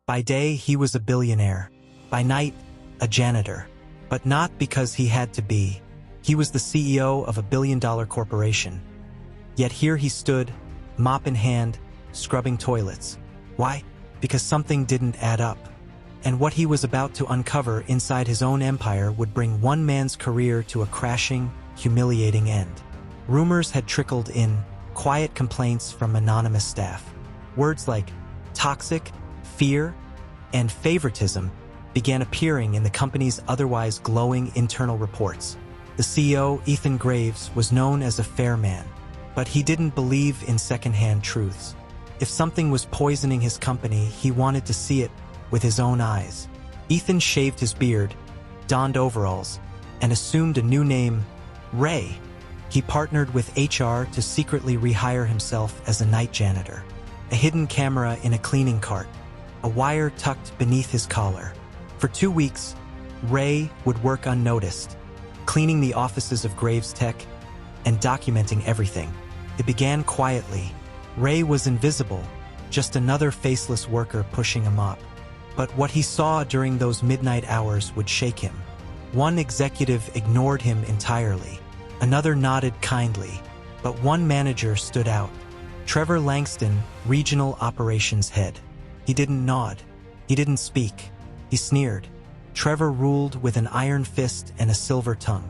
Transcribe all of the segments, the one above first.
By day, he was a billionaire. By night, a janitor. But not because he had to be. He was the CEO of a billion-dollar corporation. Yet here he stood, mop in hand, scrubbing toilets. Why? Because something didn't add up. And what he was about to uncover inside his own empire would bring one man's career to a crashing, humiliating end. Rumors had trickled in, quiet complaints from anonymous staff. Words like toxic, fear, and favoritism began appearing in the company's otherwise glowing internal reports. The CEO, Ethan Graves, was known as a fair man, but he didn't believe in second-hand truths. If something was poisoning his company, he wanted to see it with his own eyes. Ethan shaved his beard, donned overalls, and assumed a new name, Ray. He partnered with HR to secretly rehire himself as a night janitor. A hidden camera in a cleaning cart, a wire tucked beneath his collar. For 2 weeks, Ray would work unnoticed, cleaning the offices of Graves Tech and documenting everything. It began quietly. Ray was invisible, just another faceless worker pushing a mop. But what he saw during those midnight hours would shake him. One executive ignored him entirely. Another nodded kindly, but one manager stood out. Trevor Langston, regional operations head. He didn't nod. He didn't speak. He sneered. Trevor ruled with an iron fist and a silver tongue.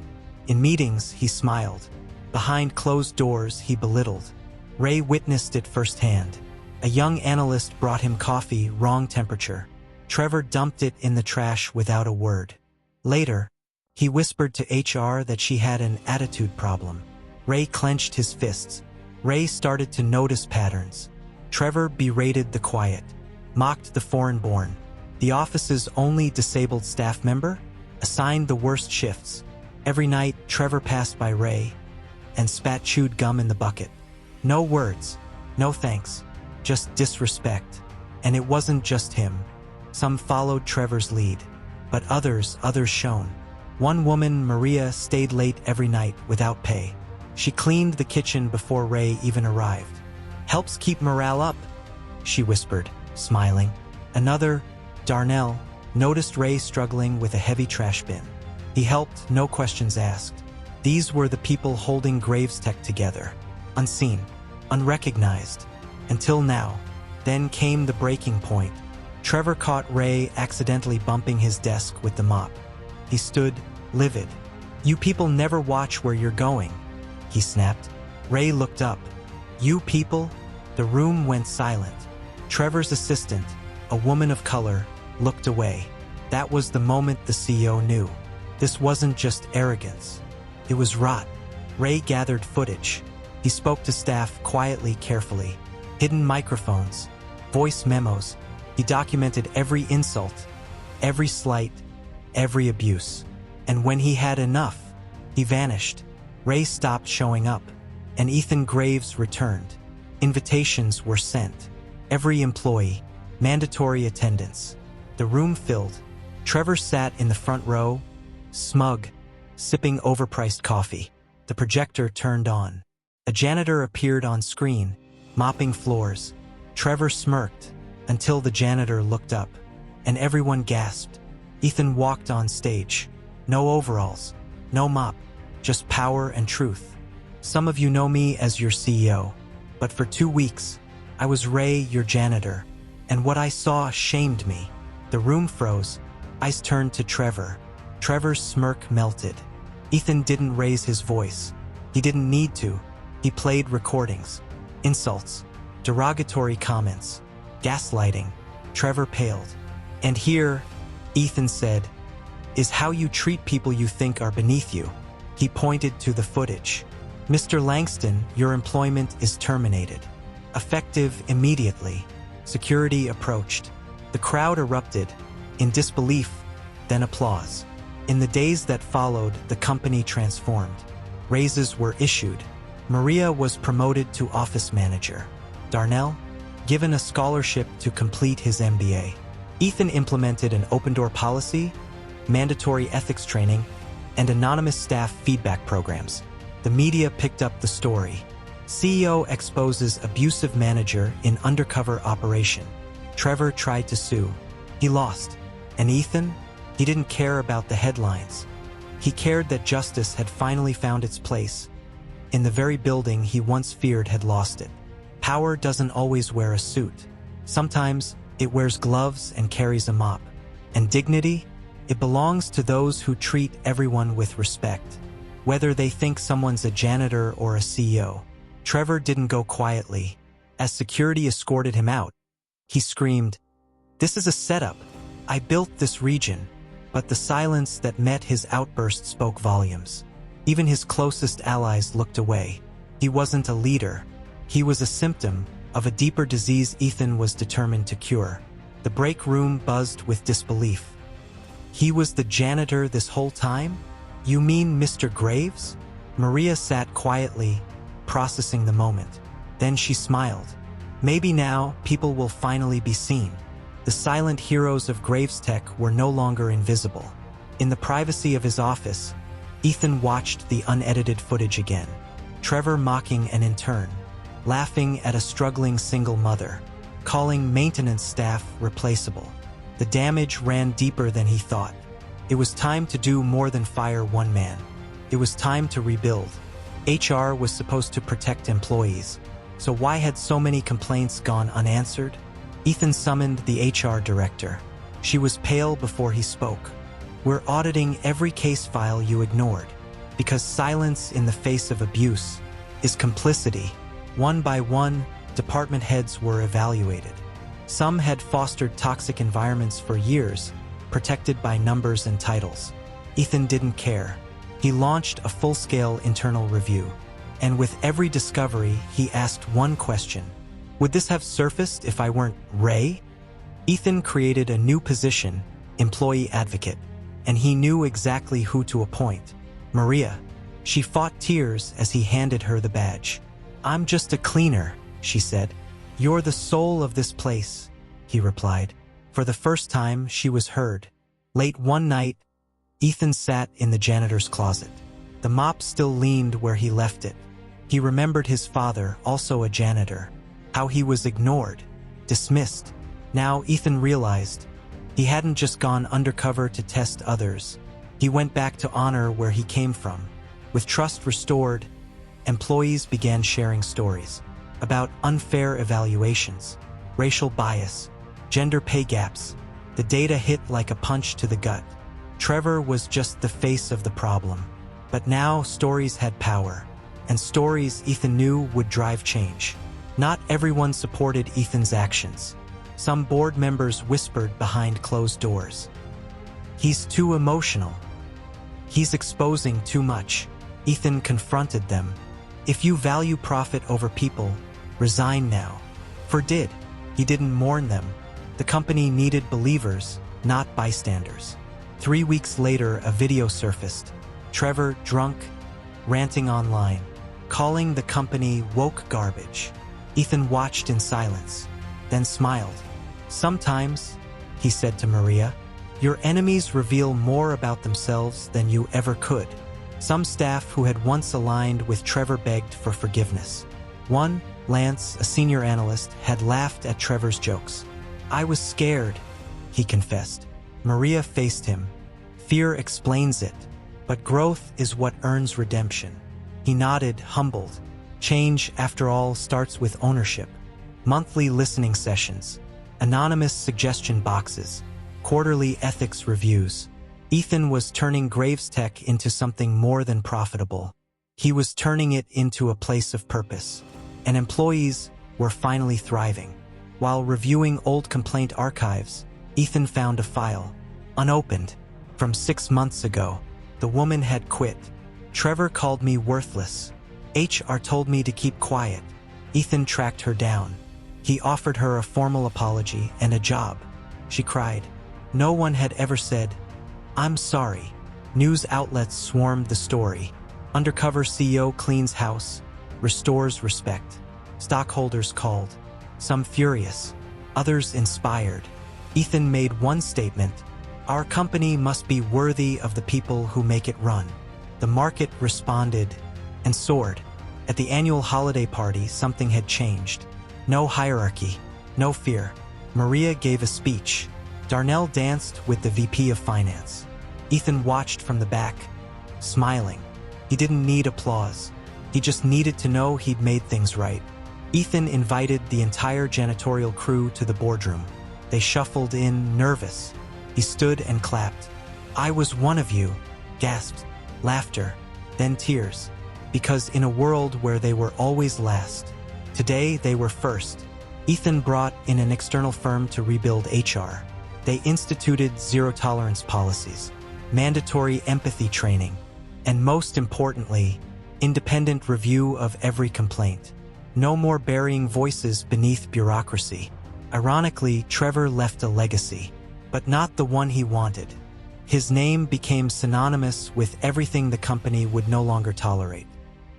In meetings, he smiled. Behind closed doors, he belittled. Ray witnessed it firsthand. A young analyst brought him coffee, wrong temperature. Trevor dumped it in the trash without a word. Later, he whispered to HR that she had an attitude problem. Ray clenched his fists. Ray started to notice patterns. Trevor berated the quiet, mocked the foreign-born. The office's only disabled staff member, assigned the worst shifts. Every night, Trevor passed by Ray and spat chewed gum in the bucket. No words, no thanks, just disrespect. And it wasn't just him. Some followed Trevor's lead, but others shone. One woman, Maria, stayed late every night without pay. She cleaned the kitchen before Ray even arrived. "Helps keep morale up," she whispered, smiling. Another, Darnell, noticed Ray struggling with a heavy trash bin. He helped, no questions asked. These were the people holding Graves Tech together, unseen, unrecognized, until now. Then came the breaking point. Trevor caught Ray accidentally bumping his desk with the mop. He stood, livid. "You people never watch where you're going," he snapped. Ray looked up. "You people?" The room went silent. Trevor's assistant, a woman of color, looked away. That was the moment the CEO knew. This wasn't just arrogance. It was rot. Ray gathered footage. He spoke to staff quietly, carefully. Hidden microphones, voice memos. He documented every insult, every slight, every abuse. And when he had enough, he vanished. Ray stopped showing up, and Ethan Graves returned. Invitations were sent. Every employee, mandatory attendance. The room filled. Trevor sat in the front row, smug, sipping overpriced coffee. The projector turned on. A janitor appeared on screen, mopping floors. Trevor smirked until the janitor looked up, and everyone gasped. Ethan walked on stage. No overalls, no mop, just power and truth. "Some of you know me as your CEO, but for 2 weeks, I was Ray, your janitor, and what I saw shamed me." The room froze. Eyes turned to Trevor. Trevor's smirk melted. Ethan didn't raise his voice. He didn't need to. He played recordings. Insults, derogatory comments, gaslighting. Trevor paled. "And here," Ethan said, "is how you treat people you think are beneath you." He pointed to the footage. "Mr. Langston, your employment is terminated. Effective immediately." Security approached. The crowd erupted, in disbelief, then applause. In the days that followed, the company transformed. Raises were issued. Maria was promoted to office manager. Darnell, given a scholarship to complete his MBA. Ethan implemented an open-door policy, mandatory ethics training, and anonymous staff feedback programs. The media picked up the story. CEO exposes abusive manager in undercover operation. Trevor tried to sue. He lost. And Ethan? He didn't care about the headlines. He cared that justice had finally found its place. In the very building he once feared had lost it. Power doesn't always wear a suit. Sometimes it wears gloves and carries a mop. And dignity? It belongs to those who treat everyone with respect, whether they think someone's a janitor or a CEO. Trevor didn't go quietly. As security escorted him out, he screamed, "This is a setup. I built this region." But the silence that met his outburst spoke volumes. Even his closest allies looked away. He wasn't a leader. He was a symptom of a deeper disease Ethan was determined to cure. The break room buzzed with disbelief. He was the janitor this whole time? You mean Mr. Graves? Maria sat quietly, processing the moment. Then she smiled. Maybe now people will finally be seen. The silent heroes of Graves Tech were no longer invisible. In the privacy of his office, Ethan watched the unedited footage again. Trevor mocking an intern, laughing at a struggling single mother, calling maintenance staff replaceable. The damage ran deeper than he thought. It was time to do more than fire one man. It was time to rebuild. HR was supposed to protect employees. So why had so many complaints gone unanswered? Ethan summoned the HR director. She was pale before he spoke. We're auditing every case file you ignored, because silence in the face of abuse is complicity. One by one, department heads were evaluated. Some had fostered toxic environments for years, protected by numbers and titles. Ethan didn't care. He launched a full-scale internal review. And with every discovery, he asked one question. Would this have surfaced if I weren't Ray? Ethan created a new position, employee advocate, and he knew exactly who to appoint. Maria. She fought tears as he handed her the badge. I'm just a cleaner, she said. You're the soul of this place, he replied. For the first time, she was heard. Late one night, Ethan sat in the janitor's closet. The mop still leaned where he left it. He remembered his father, also a janitor, how he was ignored, dismissed. Now Ethan realized he hadn't just gone undercover to test others. He went back to honor where he came from. With trust restored, employees began sharing stories about unfair evaluations, racial bias, gender pay gaps. The data hit like a punch to the gut. Trevor was just the face of the problem. But now stories had power, and stories Ethan knew would drive change. Not everyone supported Ethan's actions. Some board members whispered behind closed doors. He's too emotional. He's exposing too much. Ethan confronted them. If you value profit over people, resign now. For did. He didn't mourn them. The company needed believers, not bystanders. 3 weeks later, a video surfaced. Trevor, drunk, ranting online, calling the company woke garbage. Ethan watched in silence, then smiled. Sometimes, he said to Maria, your enemies reveal more about themselves than you ever could. Some staff who had once aligned with Trevor begged for forgiveness. One, Lance, a senior analyst, had laughed at Trevor's jokes. I was scared, he confessed. Maria faced him. Fear explains it, but growth is what earns redemption. He nodded, humbled. Change, after all, starts with ownership. Monthly listening sessions, anonymous suggestion boxes, quarterly ethics reviews. Ethan was turning Graves Tech into something more than profitable. He was turning it into a place of purpose. And employees were finally thriving. While reviewing old complaint archives, Ethan found a file, unopened, from 6 months ago. The woman had quit. Trevor called me worthless. HR told me to keep quiet. Ethan tracked her down. He offered her a formal apology and a job. She cried. No one had ever said, I'm sorry. News outlets swarmed the story. Undercover CEO cleans house, restores respect. Stockholders called, some furious, others inspired. Ethan made one statement: our company must be worthy of the people who make it run. The market responded and soared. At the annual holiday party, something had changed. No hierarchy, no fear. Maria gave a speech. Darnell danced with the VP of Finance. Ethan watched from the back, smiling. He didn't need applause. He just needed to know he'd made things right. Ethan invited the entire janitorial crew to the boardroom. They shuffled in, nervous. He stood and clapped. "I was one of you," gasped. Laughter, then tears. Because in a world where they were always last, today they were first. Ethan brought in an external firm to rebuild HR. They instituted zero-tolerance policies, mandatory empathy training, and most importantly, independent review of every complaint. No more burying voices beneath bureaucracy. Ironically, Trevor left a legacy, but not the one he wanted. His name became synonymous with everything the company would no longer tolerate.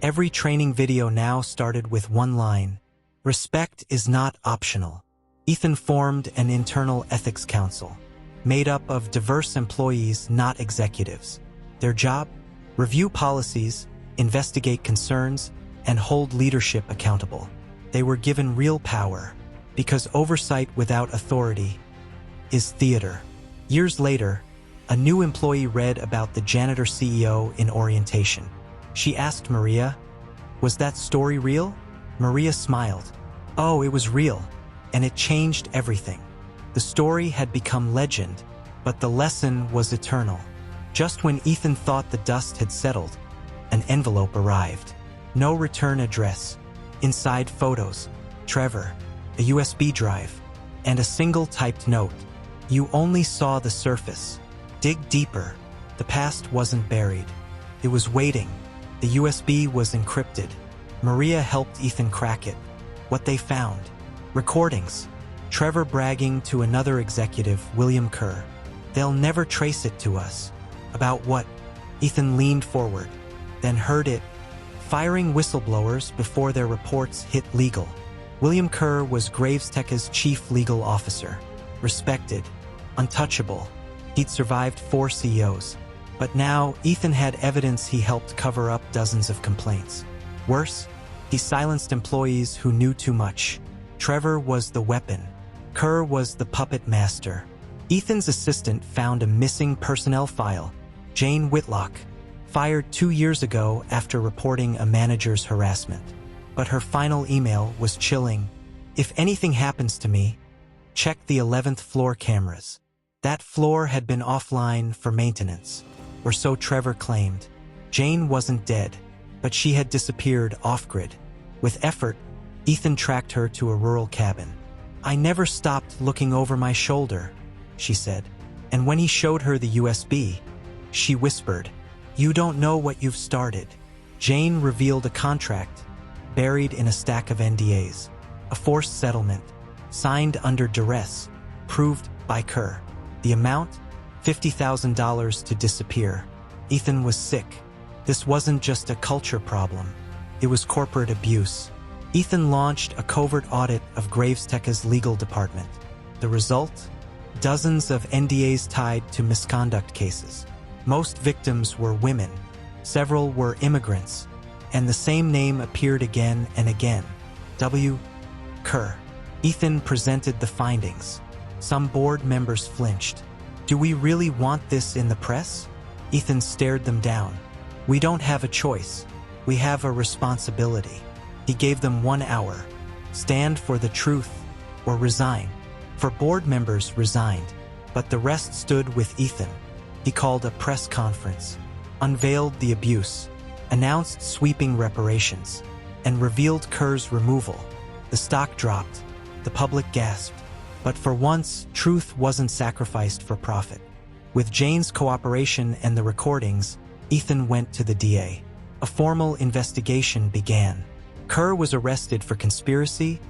Every training video now started with one line: "Respect is not optional." Ethan formed an internal ethics council, made up of diverse employees, not executives. Their job? Review policies, investigate concerns, and hold leadership accountable. They were given real power, because oversight without authority is theater. Years later, a new employee read about the janitor CEO in orientation. She asked Maria, "Was that story real?" Maria smiled. "Oh, it was real, and it changed everything." The story had become legend, but the lesson was eternal. Just when Ethan thought the dust had settled, an envelope arrived. No return address. Inside, photos, Trevor, a USB drive, and a single typed note. "You only saw the surface. Dig deeper." The past wasn't buried. It was waiting. The USB was encrypted. Maria helped Ethan crack it. What they found: recordings. Trevor bragging to another executive, William Kerr. "They'll never trace it to us." About what? Ethan leaned forward, then heard it: firing whistleblowers before their reports hit legal. William Kerr was Gravesteca's chief legal officer. Respected, untouchable. He'd survived 4 CEOs. But now, Ethan had evidence he helped cover up dozens of complaints. Worse, he silenced employees who knew too much. Trevor was the weapon. Kerr was the puppet master. Ethan's assistant found a missing personnel file. Jane Whitlock, fired 2 years ago after reporting a manager's harassment. But her final email was chilling. "If anything happens to me, check the 11th floor cameras." That floor had been offline for maintenance, or so Trevor claimed. Jane wasn't dead, but she had disappeared off-grid. With effort, Ethan tracked her to a rural cabin. "I never stopped looking over my shoulder," she said. And when he showed her the USB, she whispered, "You don't know what you've started." Jane revealed a contract, buried in a stack of NDAs. A forced settlement, signed under duress, proved by Kerr. The amount? $50,000 to disappear. Ethan was sick. This wasn't just a culture problem. It was corporate abuse. Ethan launched a covert audit of Gravesteca's legal department. The result? Dozens of NDAs tied to misconduct cases. Most victims were women. Several were immigrants. And the same name appeared again and again. W. Kerr. Ethan presented the findings. Some board members flinched. "Do we really want this in the press?" Ethan stared them down. "We don't have a choice. We have a responsibility." He gave them 1 hour. Stand for the truth or resign. For board members resigned, but the rest stood with Ethan. He called a press conference, unveiled the abuse, announced sweeping reparations, and revealed Kerr's removal. The stock dropped. The public gasped. But for once, truth wasn't sacrificed for profit. With Jane's cooperation and the recordings, Ethan went to the DA. A formal investigation began. Kerr was arrested for conspiracy,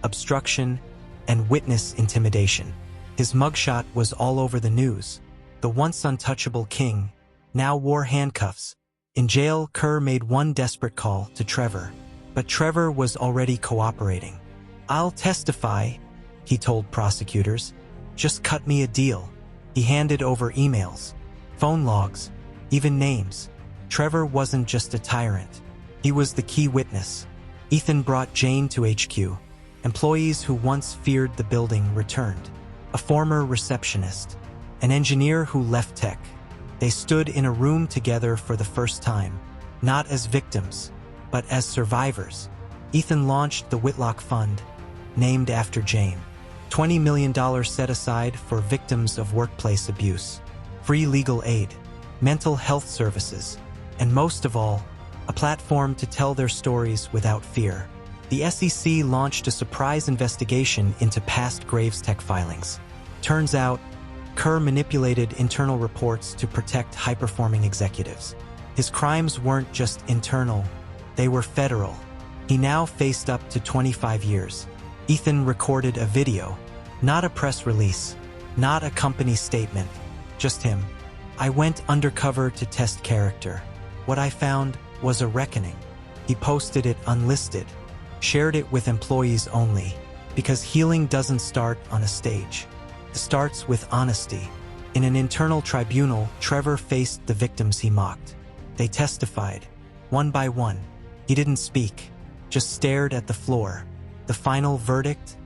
obstruction, and witness intimidation. His mugshot was all over the news. The once untouchable king now wore handcuffs. In jail, Kerr made one desperate call to Trevor. But Trevor was already cooperating. "I'll testify," he told prosecutors. "Just cut me a deal." He handed over emails, phone logs, even names. Trevor wasn't just a tyrant. He was the key witness. Ethan brought Jane to HQ. Employees who once feared the building returned. a former receptionist, an engineer who left tech. They stood in a room together for the first time, not as victims, but as survivors. Ethan launched the Whitlock Fund, named after Jane. $20 million set aside for victims of workplace abuse, free legal aid, mental health services, and most of all, a platform to tell their stories without fear. The SEC launched a surprise investigation into past Graves Tech filings. Turns out, Kerr manipulated internal reports to protect high-performing executives. His crimes weren't just internal, they were federal. He now faced up to 25 years. Ethan recorded a video, not a press release, not a company statement, just him. "I went undercover to test character. What I found was a reckoning." He posted it unlisted, shared it with employees only, because healing doesn't start on a stage. It starts with honesty. In an internal tribunal, Trevor faced the victims he mocked. They testified, one by one. He didn't speak, just stared at the floor. The final verdict?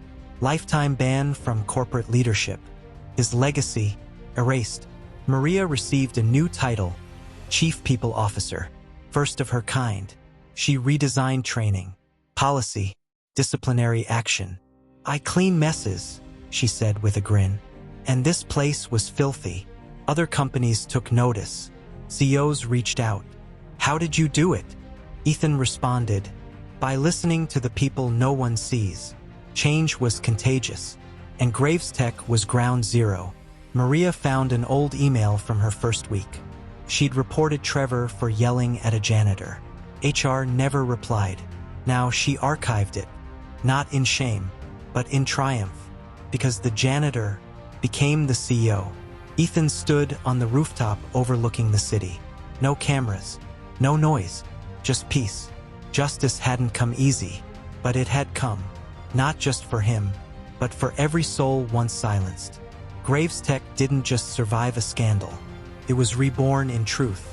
Lifetime ban from corporate leadership. His legacy erased. Maria received a new title, Chief People Officer, first of her kind. She redesigned training, policy, disciplinary action. "I clean messes," she said with a grin. And this place was filthy. Other companies took notice. CEOs reached out. "How did you do it?" Ethan responded, "By listening to the people no one sees." Change was contagious, and Graves Tech was ground zero. Maria found an old email from her first week. She'd reported Trevor for yelling at a janitor. HR never replied. Now she archived it, not in shame, but in triumph, because the janitor became the CEO. Ethan stood on the rooftop overlooking the city. No cameras, no noise, just peace. Justice hadn't come easy, but it had come, not just for him, but for every soul once silenced. Graves Tech didn't just survive a scandal. It was reborn in truth.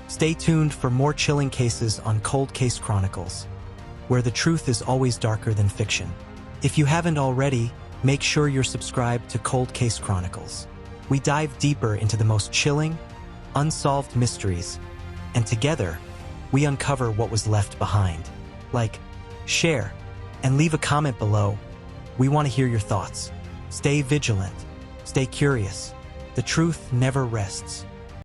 Stay tuned for more chilling cases on Cold Case Chronicles, where the truth is always darker than fiction. If you haven't already, make sure you're subscribed to Cold Case Chronicles. We dive deeper into the most chilling, unsolved mysteries, and together, we uncover what was left behind. Like, share, and leave a comment below. We want to hear your thoughts. Stay vigilant. Stay curious. The truth never rests.